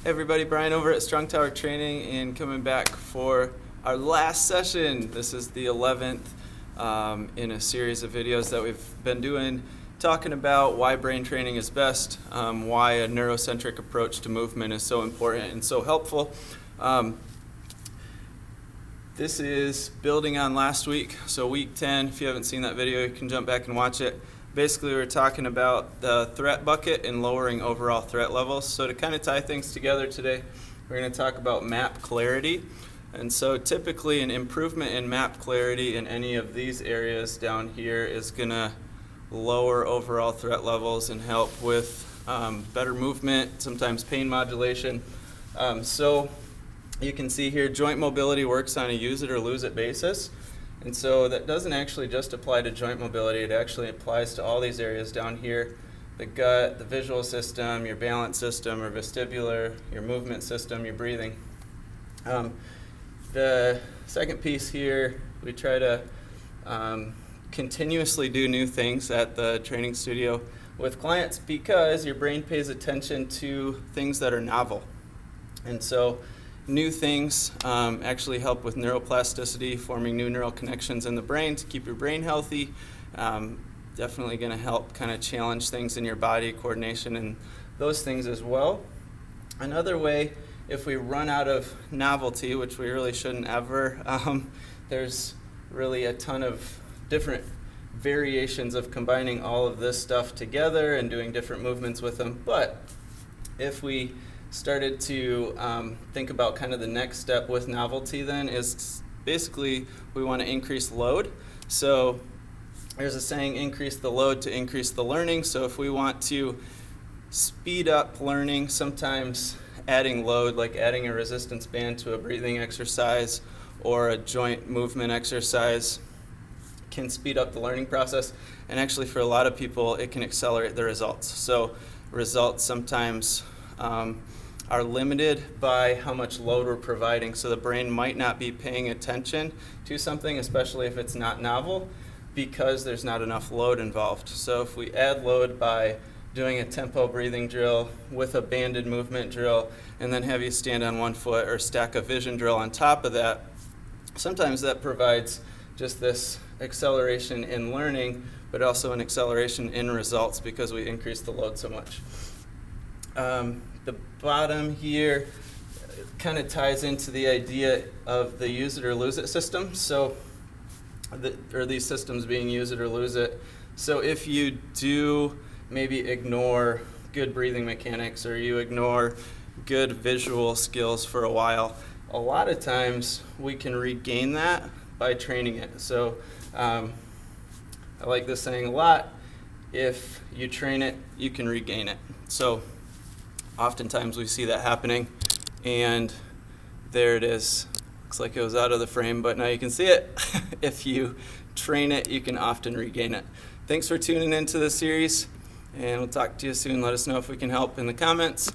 Hey everybody, Brian over at Strong Tower Training and coming back for our last session. This is the 11th in a series of videos that we've been doing, talking about why brain training is best, why a neurocentric approach to movement is so important and so helpful. This is building on last week, so week 10. If you haven't seen that video, you can jump back and watch it. Basically, we're talking about the threat bucket and lowering overall threat levels. So to kind of tie things together today, we're going to talk about map clarity. And so typically an improvement in map clarity in any of these areas down here is going to lower overall threat levels and help with better movement, sometimes pain modulation. So you can see here joint mobility works on a use it or lose it basis. And so that doesn't actually just apply to joint mobility, it actually applies to all these areas down here. The gut, the visual system, your balance system or vestibular, your movement system, your breathing. The second piece here, we try to continuously do new things at the training studio with clients because your brain pays attention to things that are novel. And so new things actually help with neuroplasticity, forming new neural connections in the brain to keep your brain healthy. Definitely going to help kind of challenge things in your body, coordination, and those things as well. Another way, if we run out of novelty, which we really shouldn't ever, there's really a ton of different variations of combining all of this stuff together and doing different movements with them. But if we started to think about kind of the next step with novelty then is basically we want to increase load. So there's a saying, increase the load to increase the learning. So if we want to speed up learning, sometimes adding load, like adding a resistance band to a breathing exercise or a joint movement exercise, can speed up the learning process. And actually for a lot of people, it can accelerate the results. So results sometimes are limited by how much load we're providing. So the brain might not be paying attention to something, especially if it's not novel, because there's not enough load involved. So if we add load by doing a tempo breathing drill with a banded movement drill, and then have you stand on one foot or stack a vision drill on top of that, sometimes that provides just this acceleration in learning, but also an acceleration in results because we increase the load so much. The bottom here kind of ties into the idea of the use it or lose it system. So, or these systems being use it or lose it. So if you do maybe ignore good breathing mechanics or you ignore good visual skills for a while, a lot of times we can regain that by training it. So I like this saying a lot, if you train it, you can regain it. So oftentimes we see that happening, and there it is. Looks like it was out of the frame, but now you can see it. If you train it, you can often regain it. Thanks for tuning into this series, and we'll talk to you soon. Let us know if we can help in the comments.